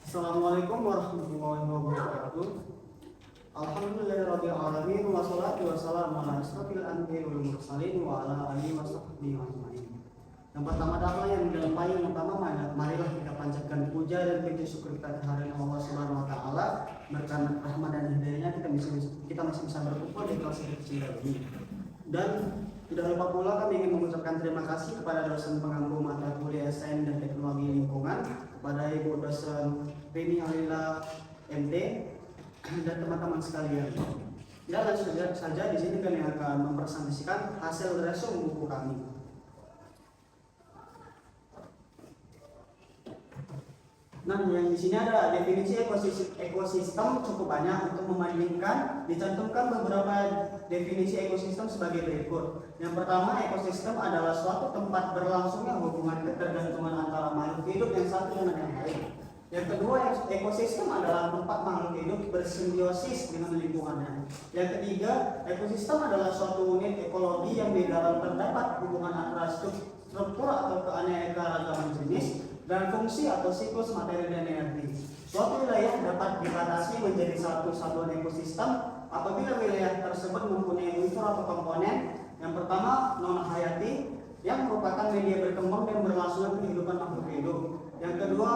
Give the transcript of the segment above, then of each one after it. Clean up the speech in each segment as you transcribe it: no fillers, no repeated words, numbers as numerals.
Assalamualaikum warahmatullahi wabarakatuh. Alhamdulillahirabbil alamin wassalatu wassalamu ala asyrofil anbiya'i wal mursalin wa ala alihi wasahbihi ajmain. Yang pertama-tama yang paling utama, marilah kita panjatkan puja dan puji syukur kita kehadiran Allah Subhanahu wa taala. Berkat rahmat dan hidayahnya kita masih bisa berkumpul di kelas kecil ini. Dan tidak lupa pula kami ingin mengucapkan terima kasih kepada dosen penganggu mata kuliah Sains dan Teknologi Lingkungan, kepada Ibu dosen Rini Alila MT dan teman-teman sekalian. Dan langsung saja di sini kami akan mempresentasikan hasil resum buku kami. Nah, yang di sini ada definisi ekosistem cukup banyak. Untuk membandingkan, dicantumkan beberapa definisi ekosistem sebagai berikut. Yang pertama, ekosistem adalah suatu tempat berlangsungnya hubungan ketergantungan antara makhluk hidup yang satu dengan yang lain. Yang kedua, ekosistem adalah tempat makhluk hidup bersimbiosis dengan lingkungannya. Yang ketiga, ekosistem adalah suatu unit ekologi yang di dalam terdapat hubungan antara struktur atau keanekaragaman jenis dan fungsi atau siklus materi dan energi. Suatu wilayah dapat dibatasi menjadi satu satuan ekosistem apabila wilayah tersebut mempunyai unsur atau komponen. Yang pertama, non-hayati, yang merupakan media berkembang dan berlangsungnya kehidupan makhluk hidup. Yang kedua,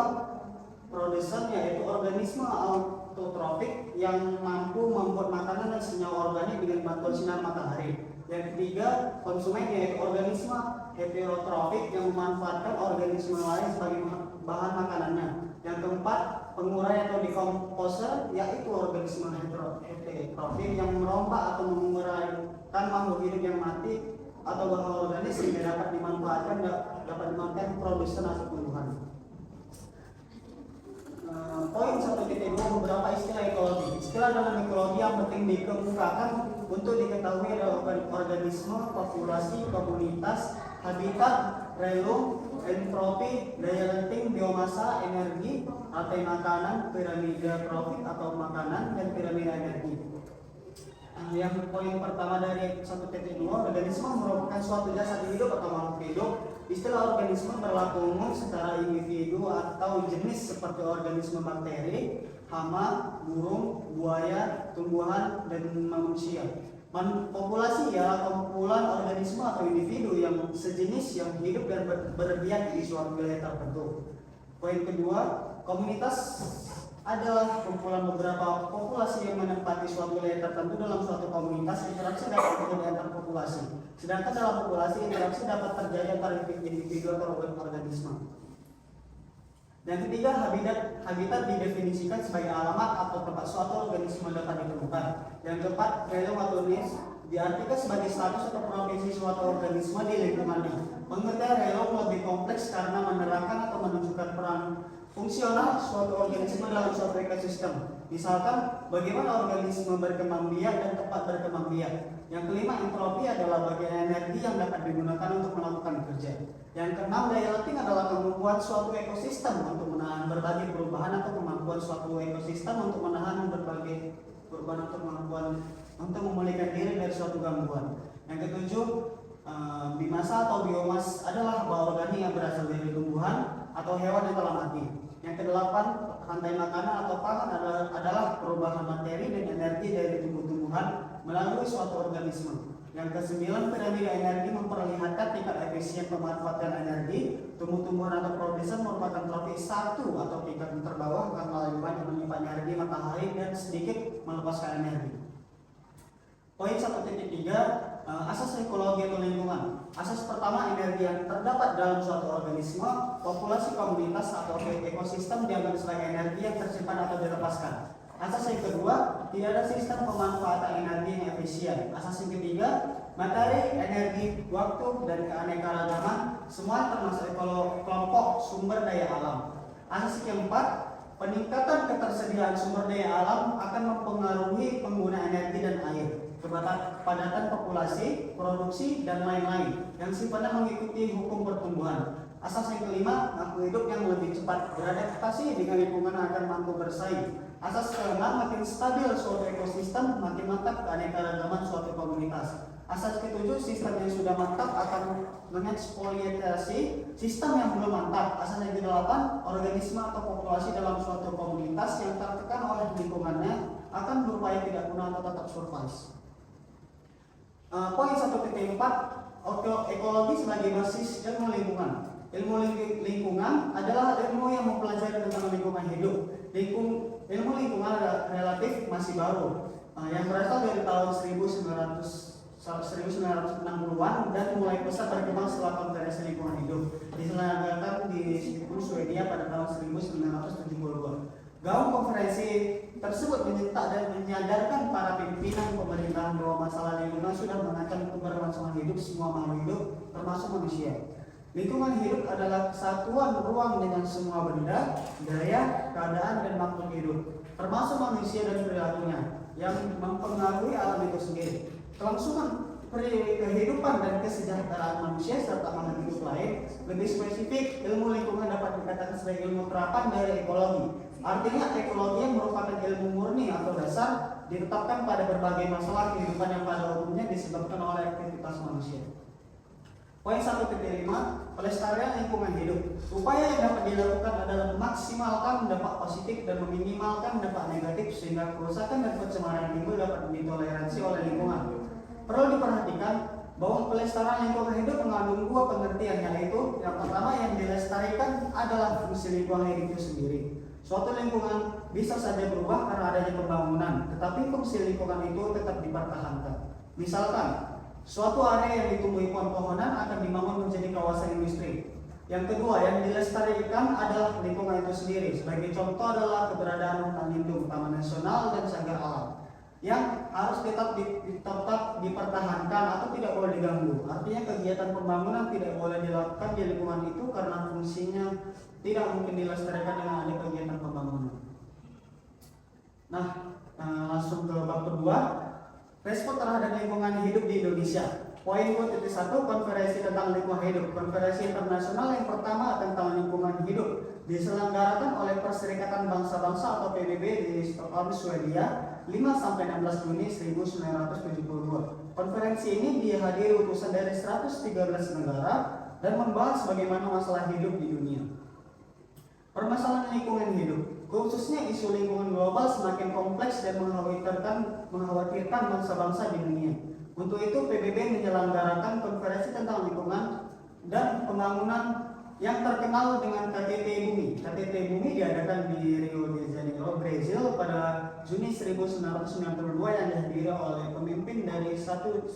produsen, yaitu organisme autotrofik yang mampu membuat makanan dan senyawa organik dengan bantuan sinar matahari. Yang ketiga, konsumen, yaitu organisme heterotrofik yang memanfaatkan organisme lain sebagai bahan makanannya. Yang keempat, pengurai atau dekomposer, yaitu organisme heterotrofik yang merombak atau menguraikan makhluk hidup yang mati atau bahan organik sehingga dapat dimanfaatkan produsen atau tumbuhan. Poin 1.2, beberapa istilah ekologi. Istilah dalam ekologi yang penting dikemukakan untuk diketahui adalah organisme, populasi, komunitas, habitat, relung, entropi, daya lenting, biomasa, energi, rantai makanan, piramida trofik atau makanan, dan piramida energi. Yang poin pertama dari 1.2, organisme merupakan suatu jasad hidup atau makhluk hidup. Istilah organisme berlaku umum secara individu atau jenis seperti organisme bakteri, hama, burung, buaya, tumbuhan, dan manusia. Populasi ialah kumpulan organisme atau individu yang sejenis yang hidup dan berbiak di suatu wilayah tertentu. Poin kedua, komunitas adalah kumpulan beberapa populasi yang menempati suatu wilayah tertentu. Dalam suatu komunitas, interaksi dapat terjadi antar populasi. Sedangkan dalam populasi, interaksi dapat terjadi antara individu atau organisme. Dan ketiga, habitat didefinisikan sebagai alamat atau tempat suatu organisme dapat ditemukan. Yang keempat, relung atau niche diartikan sebagai status atau profesi suatu organisme di lingkungannya. Pengertian relung lebih kompleks karena menerangkan atau menunjukkan peran fungsional suatu organisme dalam suatu ekosistem. Misalkan, bagaimana organisme berkembang biak dan tempat berkembang biak. Yang kelima, entropi adalah bagian energi yang dapat digunakan untuk melakukan kerja. Yang keenam, daya lenting adalah kemampuan suatu ekosistem untuk menahan berbagai perubahan atau kemampuan suatu ekosistem untuk menahan berbagai perubahan atau kemampuan untuk memulihkan diri dari suatu gangguan. Yang ketujuh, bimasa atau biomas adalah bau organik yang berasal dari tumbuhan atau hewan yang telah mati. Yang kedelapan, rantai makanan atau pangan adalah perubahan materi dan energi dari tumbuh-tumbuhan melalui suatu organisme. Yang kesembilan, piramida energi memperlihatkan tingkat efisien pemanfaatan energi. Tumbuh-tumbuhan atau produsen merupakan trofi 1 atau tingkat terbawah karena lebih banyak menyimpan energi matahari dan sedikit melepaskan energi. Poin 1.3, asas ekologi atau lingkungan. Asas pertama, energi yang terdapat dalam suatu organisme, populasi, komunitas, atau ekosistem dianggap sebagai energi yang tersimpan atau dilepaskan. Asas yang kedua, tidak ada sistem pemanfaatan energi yang efisien. Asas yang ketiga, materi, energi, waktu, dan keanekaragaman semua termasuk kelompok sumber daya alam. Asas yang keempat, peningkatan ketersediaan sumber daya alam akan mempengaruhi pengguna energi dan air, kepadatan populasi, produksi, dan lain-lain yang sifatnya mengikuti hukum pertumbuhan. Asas yang kelima, makhluk hidup yang lebih cepat beradaptasi dengan lingkungan akan mampu bersaing. Asas keenam, makin stabil suatu ekosistem, makin mantap keanekaragaman suatu komunitas. Asas ketujuh, sistem yang sudah mantap akan mengeksploitasi sistem yang belum mantap. Asas yang kedelapan, organisme atau populasi dalam suatu komunitas yang tertekan oleh lingkungannya akan berupaya tidak punah atau tetap survive. Poin 1.4, ekologi sebagai basis ilmu lingkungan. Ilmu lingkungan adalah ilmu yang mempelajari tentang lingkungan hidup. Ilmu lingkungan relatif masih baru, yang berasal dari tahun 1960-an dan mulai pesat berkembang setelah konferensi lingkungan hidup diselenggarakan di Swedia pada tahun 1972. Gaung konferensi tersebut menyentak dan menyadarkan para pimpinan pemerintahan bahwa masalah lingkungan sudah mengancam keberlangsungan hidup semua makhluk hidup, termasuk manusia. Lingkungan hidup adalah kesatuan ruang dengan semua benda, daya, keadaan, dan makhluk hidup, termasuk manusia dan perilakunya yang mempengaruhi alam itu sendiri. Kelangsungan kehidupan dan kesejahteraan manusia serta makhluk hidup lain. Lebih spesifik, ilmu lingkungan dapat dikatakan sebagai ilmu terapan dari ekologi. Artinya ekologi yang merupakan ilmu murni atau dasar ditetapkan pada berbagai masalah kehidupan yang pada umumnya disebabkan oleh aktivitas manusia. Poin 1.5, pelestarian lingkungan hidup. Upaya yang dapat dilakukan adalah memaksimalkan dampak positif dan meminimalkan dampak negatif sehingga kerusakan dan pencemaran timbul dapat ditoleransi oleh lingkungan. Perlu diperhatikan bahwa pelestarian lingkungan hidup mengandung dua pengertian, yaitu yang pertama, yang dilestarikan adalah fungsi lingkungan hidup itu sendiri. Suatu lingkungan bisa saja berubah karena adanya pembangunan, tetapi fungsi lingkungan itu tetap dipertahankan. Misalkan, suatu area yang ditumbuhi pohon-pohonan akan dibangun menjadi kawasan industri. Yang kedua, yang dilestarikan adalah lingkungan itu sendiri. Sebagai contoh adalah keberadaan hutan lindung, taman nasional, dan cagar alam yang harus tetap dipertahankan atau tidak boleh diganggu. Artinya kegiatan pembangunan tidak boleh dilakukan di lingkungan itu karena fungsinya tidak mungkin dilestarikan dengan ada kegiatan pembangunan. Nah, langsung ke bab kedua, respon terhadap lingkungan hidup di Indonesia. Poin 1, konferensi tentang lingkungan hidup. Konferensi internasional yang pertama tentang lingkungan hidup diselenggarakan oleh Perserikatan Bangsa-Bangsa atau PBB di Stockholm, Swedia 5-16 Juni 1972. Konferensi ini dihadiri utusan dari 113 negara dan membahas bagaimana masalah hidup di dunia. Permasalahan lingkungan hidup, khususnya isu lingkungan global, semakin kompleks dan mengkhawatirkan bangsa-bangsa di dunia. Untuk itu PBB menyelenggarakan konferensi tentang lingkungan dan pembangunan yang terkenal dengan KTT Bumi. KTT Bumi diadakan di Rio de Janeiro, Brazil pada Juni 1992 yang dihadiri oleh pemimpin dari 179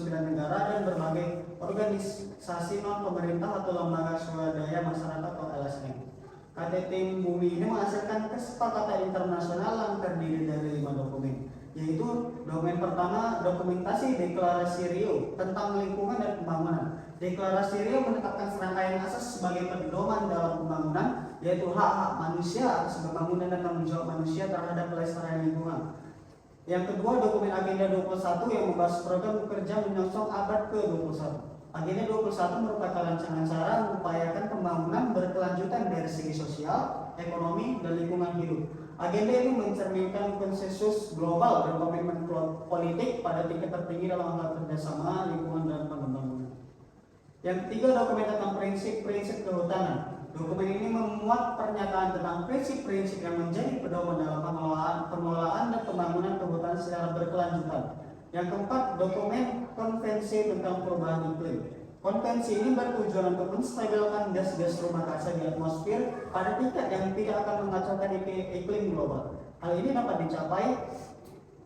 negara dan berbagai organisasi non-pemerintah atau lembaga swadaya masyarakat atau LSM. KTT Bumi ini menghasilkan kesepakatan internasional yang terdiri dari 5 dokumen, yaitu dokumen pertama, dokumentasi Deklarasi Rio tentang lingkungan dan pembangunan. Deklarasi Rio menetapkan serangkaian asas sebagai pedoman dalam pembangunan, yaitu hak-hak manusia atas pembangunan dan tanggung jawab manusia terhadap pelestarian lingkungan. Yang kedua, dokumen Agenda 21 yang membahas program kerja menyongsong abad ke-21. Agenda 21 merupakan rancangan cara mengupayakan pembangunan berkelanjutan dari segi sosial, ekonomi, dan lingkungan hidup. Agenda ini mencerminkan konsensus global dan komitmen politik pada tingkat tertinggi dalam hal kerjasama lingkungan dan pembangunan. Yang ketiga, dokumen tentang prinsip-prinsip kehutanan. Dokumen ini memuat pernyataan tentang prinsip-prinsip yang menjadi pedoman dalam pengelolaan dan pembangunan kehutanan secara berkelanjutan. Yang keempat, dokumen konvensi tentang perubahan iklim. Konvensi ini bertujuan untuk menstabilkan gas-gas rumah kaca di atmosfer pada tingkat yang tidak akan mengacaukan iklim global. Hal ini dapat dicapai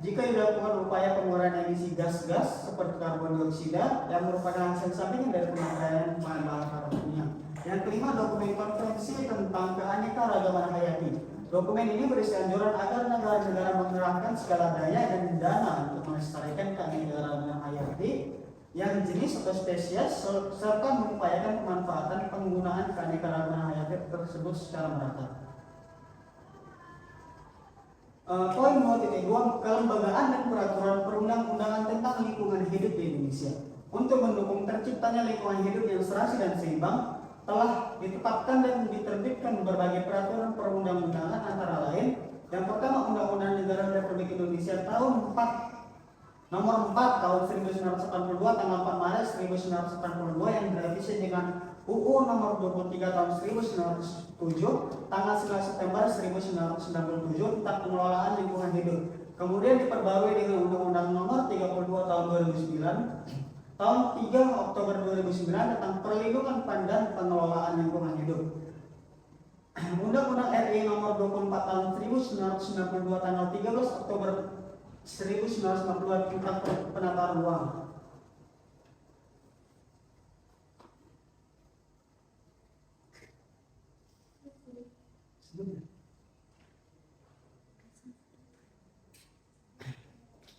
jika dilakukan upaya pengurangan emisi gas-gas seperti karbon dioksida yang merupakan hasil sampingan dari pemakaian bahan bakar minyak. Yang kelima, dokumen konvensi tentang keanekaragaman hayati. Dokumen ini berisi anjuran agar negara-negara mengerahkan segala daya dan dana untuk melestarikan keanekaragaman hayati yang jenis atau spesies serta mengupayakan pemanfaatan penggunaan keanekaragaman hayati tersebut secara merata. Poin 2.2, kelembagaan dan peraturan perundang-undangan tentang lingkungan hidup di Indonesia. Untuk mendukung terciptanya lingkungan hidup yang serasi dan seimbang, telah ditetapkan dan diterbitkan berbagai peraturan perundang-undangan, antara lain yang pertama, Undang-Undang Negara Republik Indonesia tahun Nomor 4 tahun 1982 tanggal 4 Maret 1982 yang direvisi dengan UU nomor 23 tahun 1907 tanggal 9 September 1997 tentang pengelolaan lingkungan hidup. Kemudian diperbarui dengan Undang-Undang nomor 32 tahun 2009 tahun 3 Oktober 2009 tentang perlindungan dan pengelolaan lingkungan hidup. Undang-Undang RI nomor 24 tahun 1992 tanggal 13 Oktober 1992 tentang penataan ruang.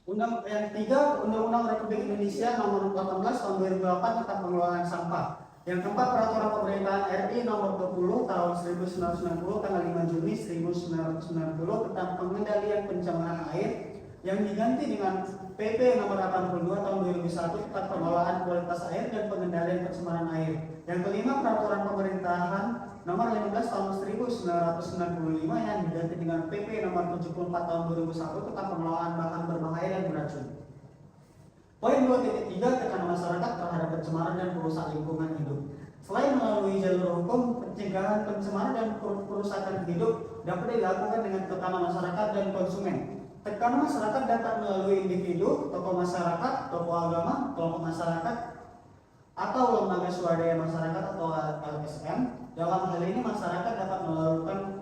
Undang-Undang Republik Indonesia nomor 14 tahun 2008 tentang pengelolaan sampah. Yang keempat, peraturan pemerintahan RI nomor 20 tahun 1990 tanggal 5 Juni 1990 tentang pengendalian pencemaran air yang diganti dengan PP nomor 82 tahun 2001 tentang pengelolaan kualitas air dan pengendalian pencemaran air. Yang kelima, peraturan pemerintahan nomor 15 tahun 1995 yang diganti dengan PP nomor 74 tahun 2001 tentang pengelolaan bahan berbahaya dan beracun. Poin 2.3, tekanan masyarakat terhadap pencemaran dan perusakan lingkungan hidup. Selain melalui jalur hukum, pencegahan pencemaran dan perusakan hidup dapat dilakukan dengan tekanan masyarakat dan konsumen. Tekanan masyarakat dapat melalui individu, tokoh masyarakat, tokoh agama, kelompok masyarakat, atau lembaga swadaya masyarakat atau LSM. Dalam hal ini masyarakat dapat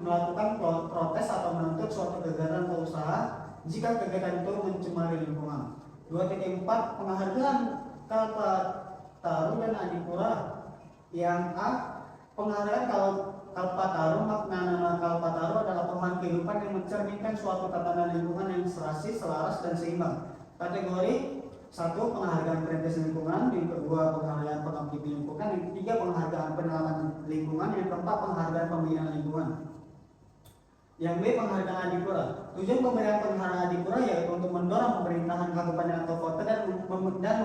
melakukan protes atau menuntut suatu kegiatan atau usaha jika kegiatan itu mencemari lingkungan. 2.4, penghargaan Kalpataru dan Adipura. Yang A, penghargaan Kalpataru, makna nama Kalpataru adalah pohon kehidupan yang mencerminkan suatu tatanan lingkungan yang serasi, selaras, dan seimbang. Kategori 1, penghargaan perintis lingkungan. Yang kedua, penghargaan pengabdi lingkungan. Yang ketiga, penghargaan penyelaman lingkungan. Yang keempat, penghargaan pembinaan lingkungan. Yang B, penghargaan Adipura. Tujuan pemberian penghargaan Adipura yaitu untuk mendorong pemerintahan kabupaten atau kota dan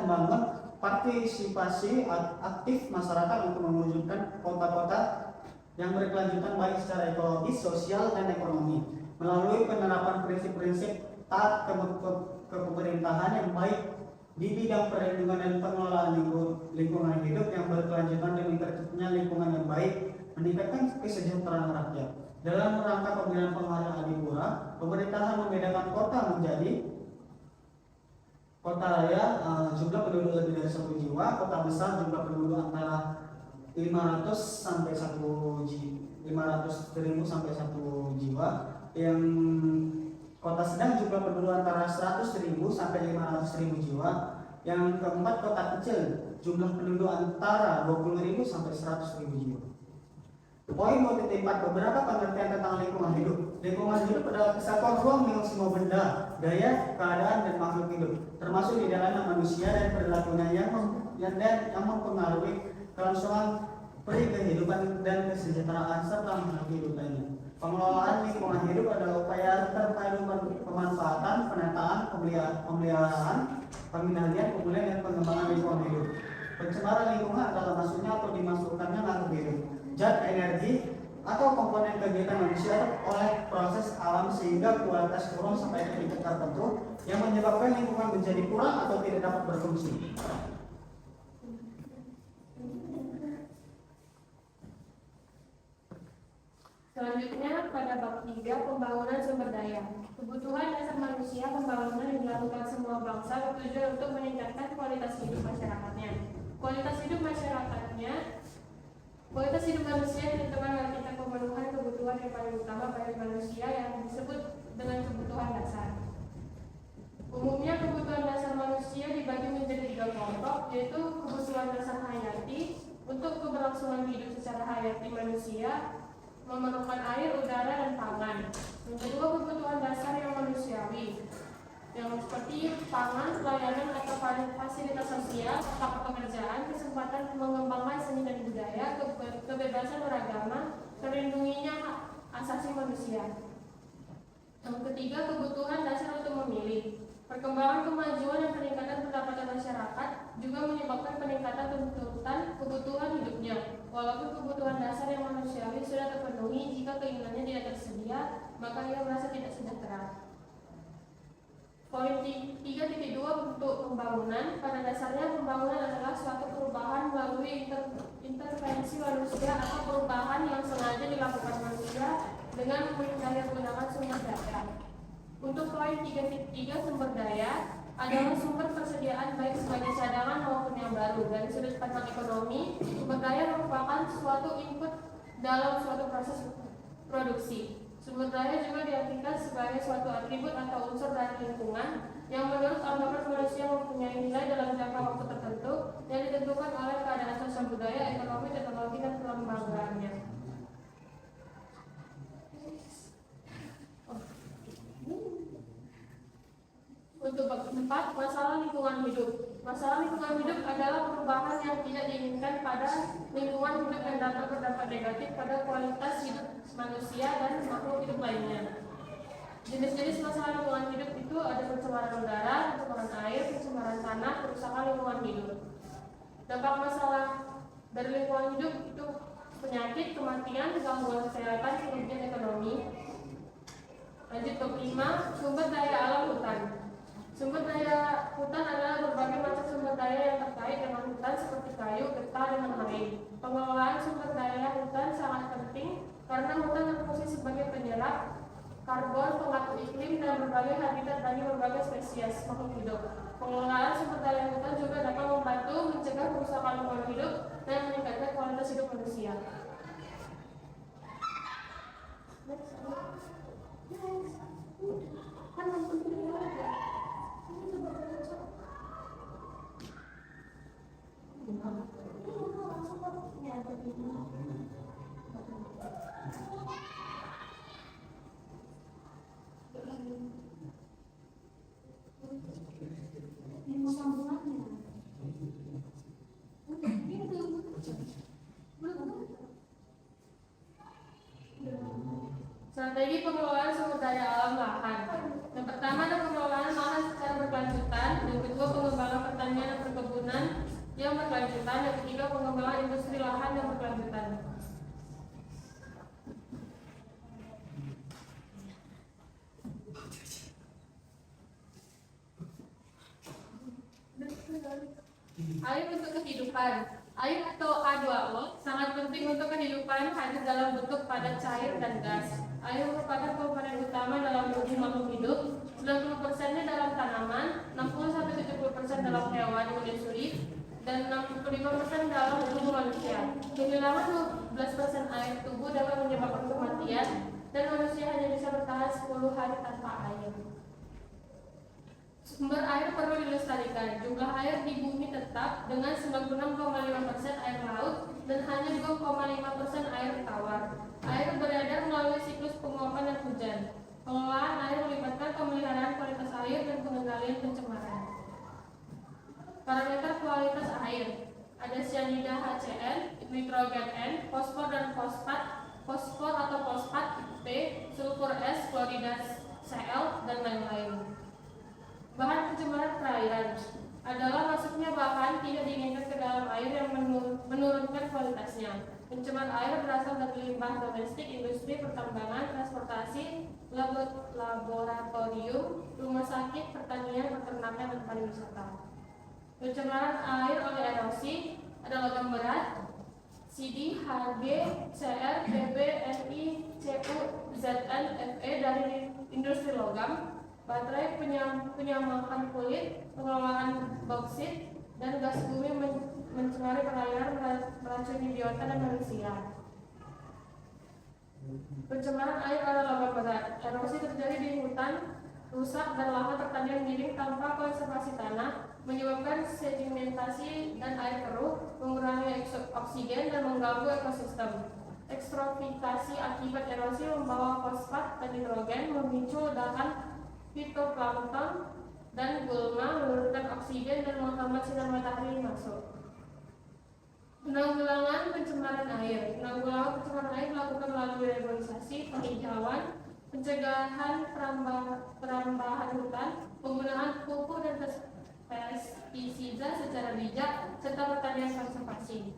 membangun partisipasi aktif masyarakat untuk mewujudkan kota-kota yang berkelanjutan baik secara ekologis, sosial, dan ekonomi melalui penerapan prinsip-prinsip taat kepemerintahan yang baik di bidang perlindungan dan pengelolaan lingkungan hidup yang berkelanjutan demi terciptanya lingkungan yang baik, meningkatkan kesejahteraan rakyat. Dalam rangka pemberian penghargaan Adipura, pemerintahan membedakan kota menjadi kota raya jumlah penduduk lebih dari 1 jiwa, kota besar jumlah penduduk antara 500 sampai 500.000 sampai 1 jiwa, yang kota sedang jumlah penduduk antara 100.000 sampai 500.000 jiwa, yang keempat kota kecil jumlah penduduk antara 20.000 sampai 100.000 jiwa. Poin 2.4, beberapa pengertian tentang lingkungan hidup. Lingkungan hidup adalah kesatuan ruang milik semua benda, daya, keadaan, dan makhluk hidup, termasuk di dalamnya manusia dan perilakunya yang mempengaruhi kelangsungan kehidupan dan kesejahteraan serta makhluk hidup lainnya. Pengelolaan lingkungan hidup adalah upaya terpadu pemanfaatan, penataan, pemeliharaan, pengendalian, pemulihan, dan pengembangan lingkungan hidup. Pencemaran lingkungan adalah masuknya atau dimasukkannya makhluk hidup, zat, energi, atau komponen kegiatan manusia oleh proses alam sehingga kualitas turun sampai ke tingkat tertentu yang menyebabkan lingkungan menjadi kurang atau tidak dapat berfungsi. Selanjutnya pada bab 3, pembangunan sumber daya. Kebutuhan dasar manusia, pembangunan yang dilakukan semua bangsa bertujuan untuk meningkatkan kualitas hidup masyarakatnya. Kualitas hidup manusia ditentukan oleh tingkat pemenuhan kebutuhan yang paling utama bagi manusia yang disebut dengan kebutuhan dasar. Umumnya kebutuhan dasar manusia dibagi menjadi 3 kelompok, yaitu kebutuhan dasar hayati untuk keberlangsungan hidup secara hayati manusia, memerlukan air, udara, dan pangan. Yang kedua, kebutuhan dasar yang manusiawi, yang seperti pangan, pelayanan atau fasilitas sosial, hak pekerjaan, kesempatan mengembangkan seni dan budaya, kebebasan beragama, terlindunginya hak asasi manusia. Yang ketiga, kebutuhan dasar untuk memilih. Perkembangan kemajuan dan peningkatan pendapatan masyarakat juga menyebabkan peningkatan tuntutan kebutuhan hidupnya. Walaupun kebutuhan dasar yang manusiawi sudah terpenuhi, jika keinginannya tidak tersedia, maka ia merasa tidak sejahtera. Poin 3.2 bentuk pembangunan. Pada dasarnya pembangunan adalah suatu perubahan melalui intervensi manusia atau perubahan yang sengaja dilakukan manusia dengan mendaya gunakan sumber daya. Untuk poin 3.3 sumber daya adalah sumber persediaan baik sebagai cadangan maupun yang baru. Dari sudut pandang ekonomi, sumber daya merupakan suatu input dalam suatu proses produksi. Sumber daya juga diartikan sebagai suatu atribut atau unsur dari lingkungan yang menurut anggapan manusia mempunyai nilai dalam jangka waktu tertentu yang ditentukan oleh keadaan sosial budaya, ekonomi, teknologi, dan kelembaгаannya. Untuk bab 4, masalah lingkungan hidup. Masalah lingkungan hidup adalah perubahan yang tidak diinginkan pada lingkungan hidup yang dapat berdampak negatif pada kualitas hidup manusia dan makhluk hidup lainnya. Jenis-jenis masalah lingkungan hidup itu ada pencemaran udara, pencemaran air, pencemaran tanah, kerusakan lingkungan hidup. Dampak masalah dari lingkungan hidup itu penyakit, kematian, gangguan kesehatan, kerugian ekonomi. Lanjut ke 5, sumber daya alam hutan. Sumber daya hutan adalah berbagai macam sumber daya yang terkait dengan hutan seperti kayu, getah, dan lain-lain. Pengelolaan sumber daya hutan sangat penting karena hutan berfungsi sebagai penyerap karbon, pengatur iklim, dan berbagai habitat bagi berbagai spesies makhluk hidup. Pengelolaan sumber daya hutan juga dapat membantu mencegah kerusakan lingkungan hidup dan meningkatkan kualitas hidup manusia. Strategi pengelolaan sumber daya alam lahan. Yang pertama adalah pengelolaan lahan secara berkelanjutan. Yang kedua, pengembangan pertanian dan perkebunan yang berkelanjutan. Yang ketiga, pengembangan industri lahan yang berkelanjutan. Air untuk kehidupan. Air atau H2O sangat penting untuk kehidupan, hadir dalam bentuk padat cair dan gas. Air merupakan komponen utama dalam tubuh makhluk hidup. 90%-nya dalam tanaman, 60-70% dalam hewan menyusui, dan 65% dalam tubuh manusia. Kehilangan 12% air tubuh dapat menyebabkan kematian, dan manusia hanya bisa bertahan 10 hari tanpa air. Sumber air perlu dilestarikan. Jumlah air di bumi tetap dengan 96,5% air laut dan hanya 2,5% air tawar. Air beredar melalui siklus penguapan dan hujan. Pengelolaan air melibatkan pemeliharaan kualitas air dan pengendalian pencemaran. Parameter kualitas air ada cyanida HCN, nitrogen N, fosfor dan fosfat, fosfor atau fosfat P, sulfur S, klorida Cl, dan lain-lain. Bahan pencemaran perairan adalah masuknya bahan tidak diinginkan ke dalam air yang menurunkan kualitasnya. Pencemar air berasal dari limbah domestik, industri, pertambangan, transportasi, laboratorium, rumah sakit, pertanian, peternakan, dan pariwisata. Pencemaran air oleh erosi ada logam berat, CD, Hg, Cr, Bb, Ni, Cu, Zn, Fe dari industri logam, baterai, penyamakan kulit, pengelolaan bauksit, dan gas bumi mencemari perairan, meracuni biota dan manusia. Pencemaran air oleh logam berat. Erosi terjadi di hutan, rusak, dan lahan pertanian miring tanpa konservasi tanah, menyebabkan sedimentasi dan air keruh, mengurangi oksigen, dan mengganggu ekosistem. Ekstrofikasi akibat erosi membawa fosfat dan nitrogen, memicu ledakan fitoplankton dan gulma, menurunkan oksigen, dan menghambat sinar matahari masuk. Penanggulangan pencemaran air. Penanggulangan pencemaran air dilakukan melalui reboisasi, penghijauan, pencegahan perambahan hutan, penggunaan pupuk dan pestisida secara bijak, serta pertanian konservasi.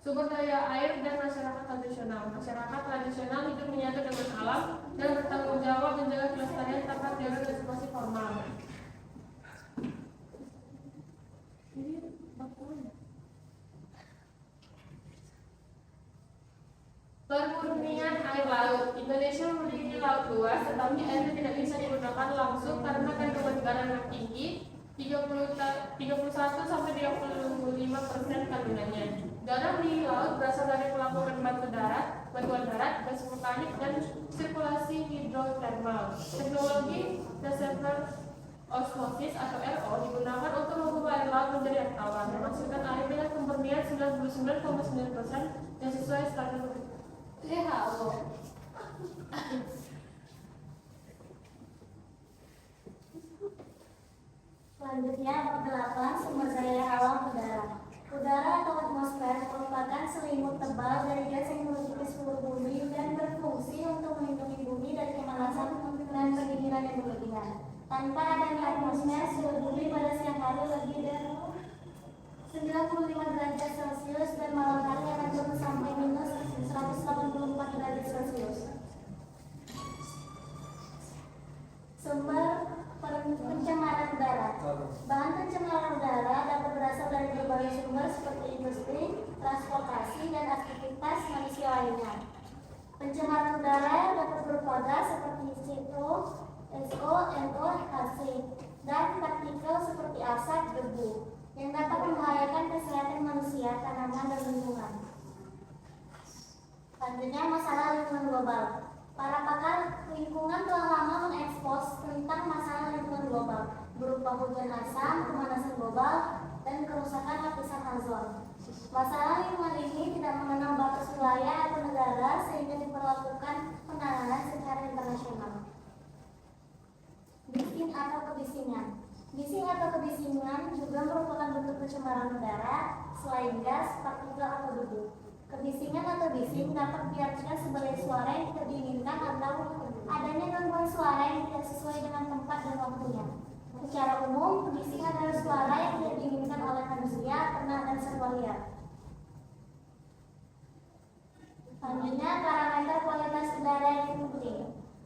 Sumber daya air dan masyarakat tradisional. Masyarakat tradisional hidup menyatu dengan alam dan bertanggung jawab menjaga kelestarian tanpa teori konservasi formal. Indonesia memiliki laut luas, tetapi airnya tidak bisa digunakan langsung karena kandungan garam yang tinggi, 31 sampai 35% kandungannya. Garam di laut berasal dari pelabuhan batuan darat, gas vulkanik, dan sirkulasi hidrotermal. Teknologi reservoir osmosis atau RO digunakan untuk mengubah air laut menjadi air tawar, menghasilkan air dengan kemurnian 99,9% yang sesuai standar WHO. Selanjutnya, bab 8, sumber daya alam udara. Udara atau atmosfer merupakan selimut tebal dari gas yang menutupi seluruh bumi dan berfungsi untuk melindungi bumi dari pemanasan dan pendinginan yang berlebihan. Tanpa adanya atmosfer, suhu bumi pada siang hari lebih dari 95 derajat Celcius dan malam hari akan turun sampai minus 184 derajat Celcius. Sumber pencemaran udara. Bahan pencemaran udara dapat berasal dari berbagai sumber seperti industri, transportasi, dan aktivitas manusia lainnya. Pencemaran udara dapat berupa gas seperti CO, SO, NO, HC, dan partikel seperti asap, debu, yang dapat membahayakan kesehatan manusia, tanaman, dan lingkungan. Selanjutnya, masalah lingkungan global. Para pakar lingkungan telah lama mengekspos tentang masalah lingkungan global berupa hujan asam, pemanasan global, dan kerusakan lapisan ozon. Masalah lingkungan ini tidak mengenal batas wilayah atau negara sehingga diperlakukan penanganan secara internasional. Bising atau kebisingan. Bising atau kebisingan juga merupakan bentuk pencemaran udara selain gas, partikel, atau debu. Kebisingan atau bising dapat diartikan sebagai suara yang tidak diinginkan atau adanya gangguan suara yang tidak sesuai dengan tempat dan waktunya. Secara umum, kebising adalah suara yang tidak diinginkan oleh manusia, ternak, dan satwa liar. Selanjutnya, parameter kualitas udara yang penting.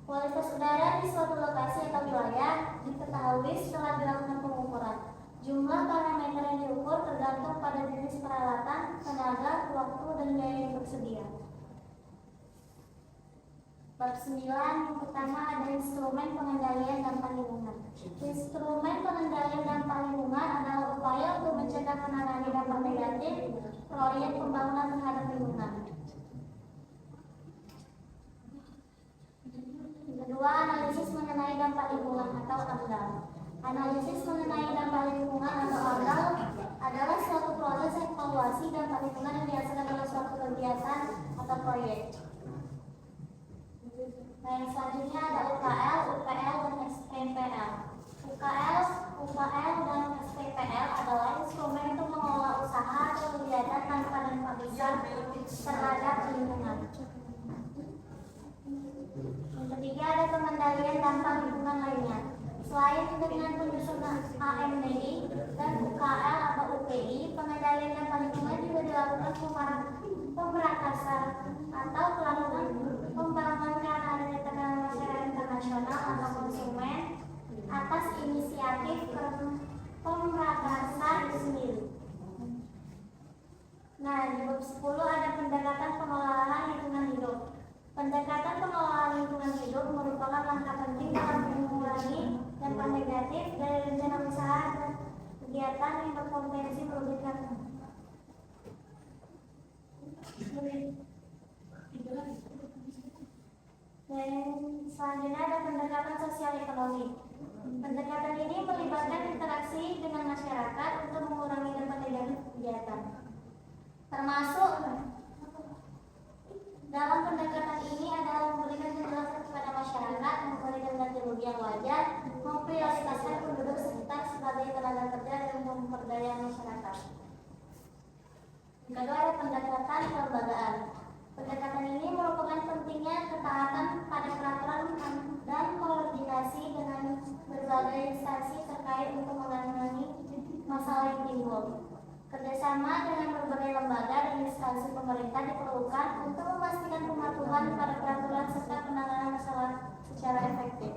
Kualitas udara di suatu lokasi atau wilayah diketahui setelah dilakukan pengukuran. Jumlah parameter yang diukur tergantung pada jenis peralatan, tenaga, waktu, dan biaya yang tersedia. Bab 9, yang pertama ada instrumen pengendalian dampak lingkungan. Instrumen pengendalian dampak lingkungan adalah upaya untuk mencegah menangani dampak negatif proyek pembangunan terhadap lingkungan. Kedua, analisis mengenai dampak lingkungan atau AMDAL. Analisis mengenai dampak lingkungan atau AMDAL adalah suatu proses evaluasi dampak lingkungan yang dihasilkan oleh suatu kegiatan atau proyek. Nah, yang selanjutnya ada UKL, UPL, dan SPPL. UKL, dan SPPL adalah instrumen untuk mengelola usaha atau kegiatan tanpa dampak besar terhadap lingkungan. Yang ketiga ada pengendalian dampak lingkungan lainnya. Selain dengan penyusunan AMDI dan UKL atau UPI, pengendalian dampak lingkungan juga dilakukan pemberatasan atau melakukan pembangunan karena adanya tekanan masyarakat internasional atau konsumen atas inisiatif pemberatasan itu sendiri. Nah, di bab 10 ada pendekatan pengelolaan lingkungan hidup. Pendekatan pengelolaan lingkungan hidup merupakan langkah penting dalam mengurangi dampak negatif dari rencana usaha dan kegiatan yang berpotensi merugikan. Dan selanjutnya ada pendekatan sosial ekonomi. Pendekatan ini melibatkan interaksi dengan masyarakat untuk mengurangi dampak negatif kegiatan. Termasuk dalam pendekatan ini adalah memberikan penjelasan kepada masyarakat, memberikan ganti rugi yang wajar, memprioritaskan penduduk sekitar sebagai tenaga kerja dan memperdaya masyarakat. Kedua ada pendekatan kelembagaan. Pendekatan ini merupakan pentingnya ketaatan pada peraturan dan koordinasi dengan berbagai instansi terkait untuk menangani masalah yang timbul. Kerjasama dengan berbagai lembaga dan instansi pemerintah diperlukan untuk memastikan pematuhan pada peraturan serta penanganan masalah secara efektif.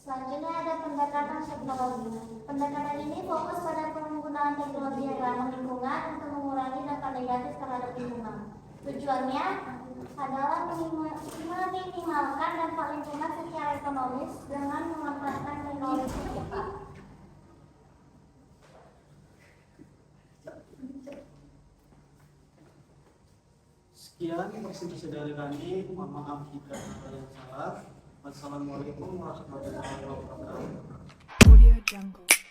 Selanjutnya ada pendekatan teknologi. Pendekatan ini fokus pada penggunaan teknologi yang ramah lingkungan untuk mengurangi dampak negatif terhadap lingkungan. Tujuannya adalah meminimalkan dampak lingkungan secara ekonomis dengan memanfaatkan teknologi cepat. Sekian presentasi dari kami. Mohon maaf jika ada yang salah. Wassalamualaikum warahmatullahi wabarakatuh. Audio Jungle.